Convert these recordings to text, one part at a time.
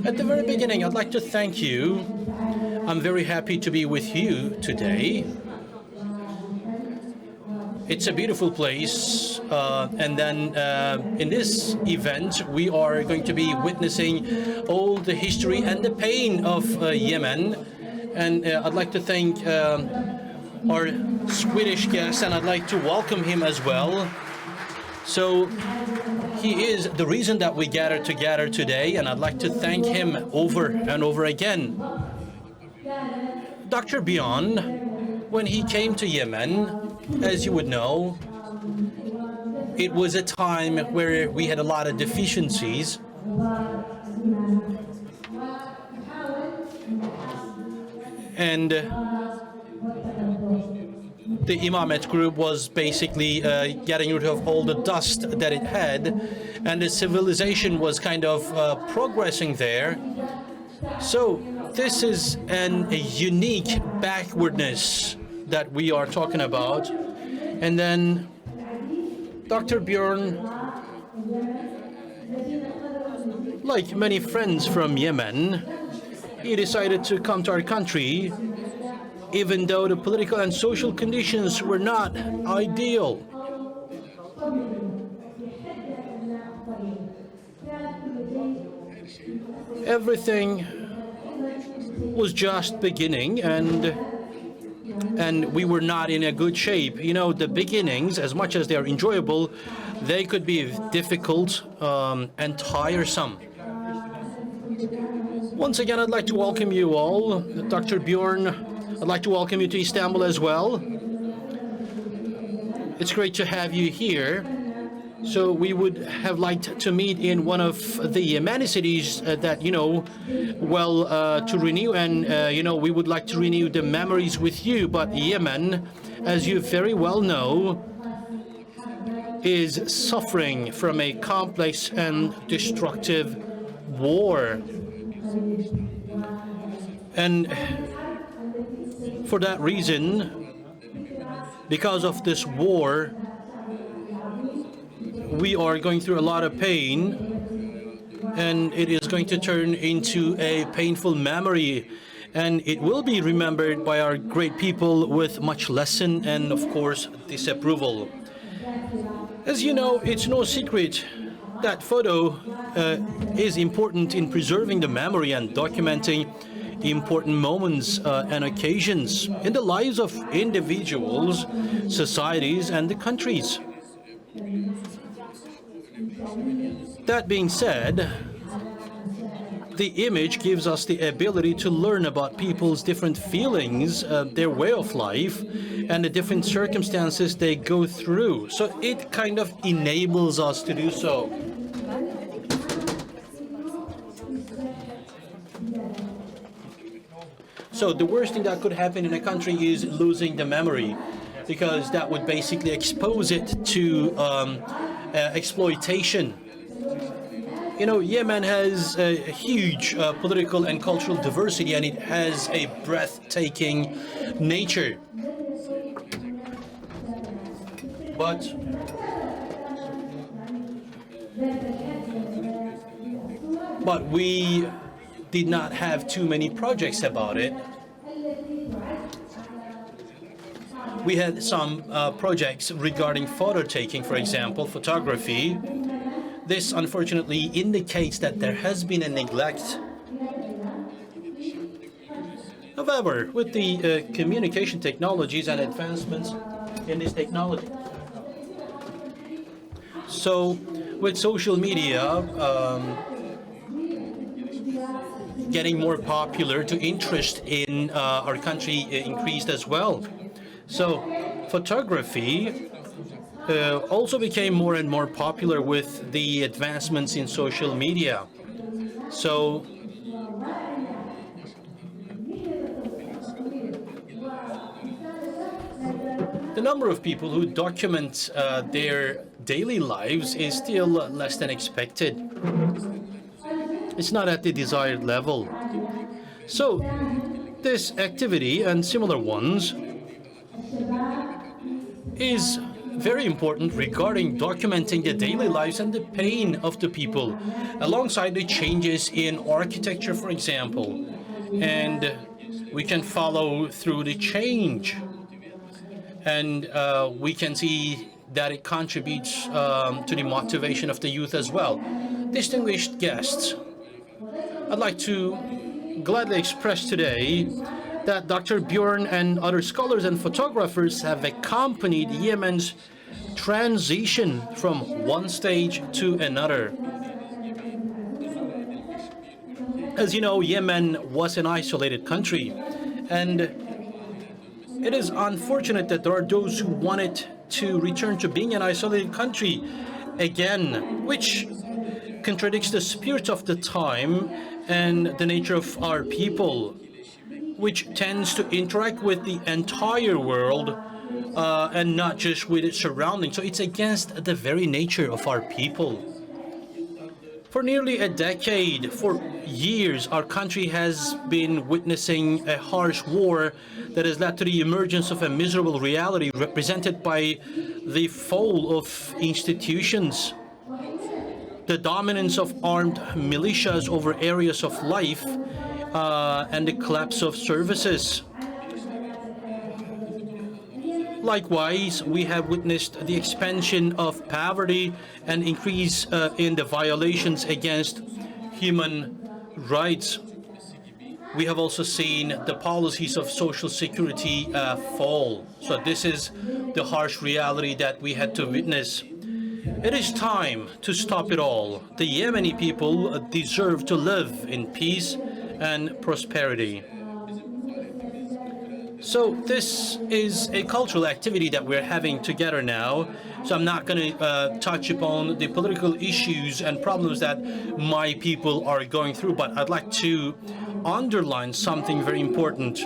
At the very beginning, I'd like to thank you. I'm very happy to be with you today. It's a beautiful place, and then in this event, we are going to be witnessing all the history and the pain of Yemen. And I'd like to thank our Swedish guest, and I'd like to welcome him as well. So he is the reason that we gathered together today, and I'd like to thank him over and over again. Dr. Bjorn, when he came to Yemen, as you would know, it was a time where we had a lot of deficiencies. And the Imamate group was basically getting rid of all the dust that it had, and the civilization was kind of progressing there. So this is a unique backwardness that we are talking about. And then Dr. Bjorn, like many friends from Yemen, he decided to come to our country, even though the political and social conditions were not ideal. Everything was just beginning, and we were not in a good shape. You know, the beginnings, as much as they are enjoyable, they could be difficult and tiresome. Once again, I'd like to welcome you all. Dr. Bjorn, I'd like to welcome you to Istanbul as well. It's great to have you here. So we would have liked to meet in one of the Yemeni cities that, you know, well, to renew, and, you know, we would like to renew the memories with you. But Yemen, as you very well know, is suffering from a complex and destructive war. And for that reason, because of this war, we are going through a lot of pain, and it is going to turn into a painful memory, and it will be remembered by our great people with much lesson and, of course, disapproval. As you know, it's no secret that photo is important in preserving the memory and documenting important moments and occasions in the lives of individuals, societies, and the countries. That being said, the image gives us the ability to learn about people's different feelings, their way of life, and the different circumstances they go through. So it kind of enables us to do so. So the worst thing that could happen in a country is losing the memory, because that would basically expose it to exploitation. You know, Yemen has a huge political and cultural diversity, and it has a breathtaking nature. But we did not have too many projects about it. We had some projects regarding photo taking, for example, photography. This unfortunately indicates that there has been a neglect. However, with the communication technologies and advancements in this technology, so with social media getting more popular, the interest in our country increased as well. So photography also became more and more popular with the advancements in social media. So the number of people who document their daily lives is still less than expected. It's not at the desired level. So this activity and similar ones is very important regarding documenting the daily lives and the pain of the people, alongside the changes in architecture, for example. And we can follow through the change, and we can see that it contributes to the motivation of the youth as well. Distinguished guests, I'd like to gladly express today that Dr. Bjorn and other scholars and photographers have accompanied Yemen's transition from one stage to another. As you know, Yemen was an isolated country, and it is unfortunate that there are those who wanted to return to being an isolated country again, which contradicts the spirit of the time and the nature of our people, which tends to interact with the entire world and not just with its surroundings. So it's against the very nature of our people. For nearly a decade, for years, our country has been witnessing a harsh war that has led to the emergence of a miserable reality represented by the fall of institutions, the dominance of armed militias over areas of life, and the collapse of services. Likewise, we have witnessed the expansion of poverty and increase in the violations against human rights. We have also seen the policies of social security fall. So this is the harsh reality that we had to witness. It is time to stop it all. The Yemeni people deserve to live in peace and prosperity. So this is a cultural activity that we're having together now. So I'm not going to touch upon the political issues and problems that my people are going through, but I'd like to underline something very important.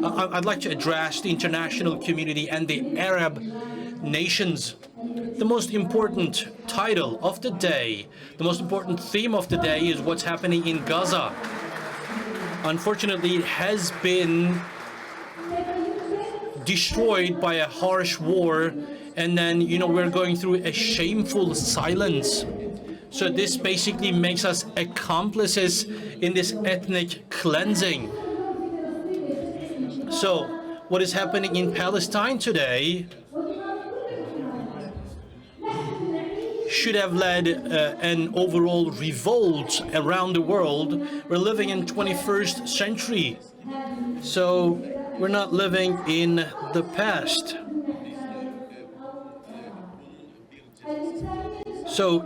I'd like to address the international community and the Arab nations. The most important title of the day, the most important theme of the day is what's happening in Gaza. Unfortunately, it has been destroyed by a harsh war, and then, you know, we're going through a shameful silence. So this basically makes us accomplices in this ethnic cleansing. So what is happening in Palestine today should have led an overall revolt around the world. We're living in 21st century. So we're not living in the past. So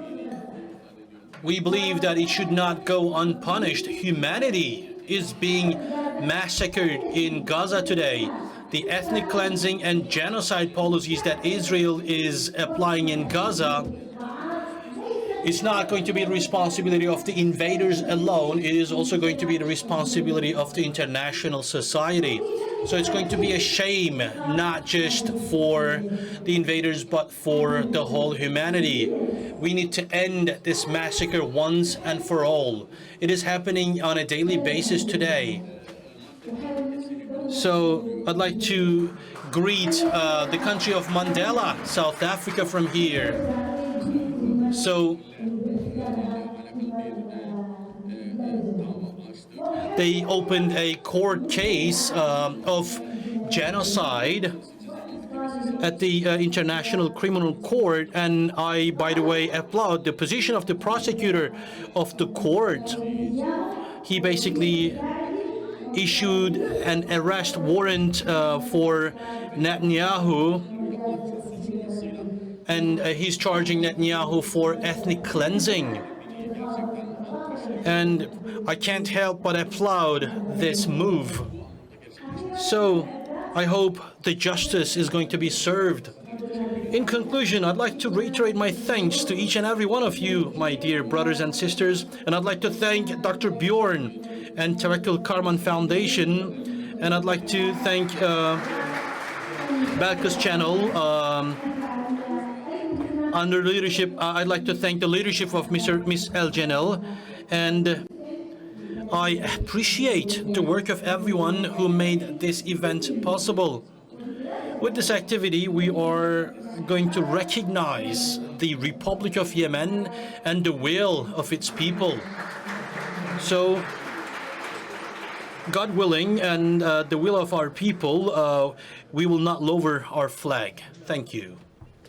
we believe that it should not go unpunished. Humanity is being massacred in Gaza today. The ethnic cleansing and genocide policies that Israel is applying in Gaza, it's not going to be the responsibility of the invaders alone. It is also going to be the responsibility of the international society. So it's going to be a shame, not just for the invaders, but for the whole humanity. We need to end this massacre once and for all. It is happening on a daily basis today. So I'd like to greet the country of Mandela, South Africa, from here. So they opened a court case of genocide at the International Criminal Court, and I, by the way, applaud the position of the prosecutor of the court. He basically issued an arrest warrant for Netanyahu, and he's charging Netanyahu for ethnic cleansing. And I can't help but applaud this move. So I hope the justice is going to be served. In conclusion, I'd like to reiterate my thanks to each and every one of you, my dear brothers and sisters, and I'd like to thank Dr. Bjorn and Tawakkol Karman Foundation, and I'd like to thank Balkis channel under leadership. I'd like to thank the leadership of Miss El Janel, and I appreciate the work of everyone who made this event possible. With this activity, we are going to recognize the Republic of Yemen and the will of its people. So, God willing, and the will of our people, we will not lower our flag. Thank you.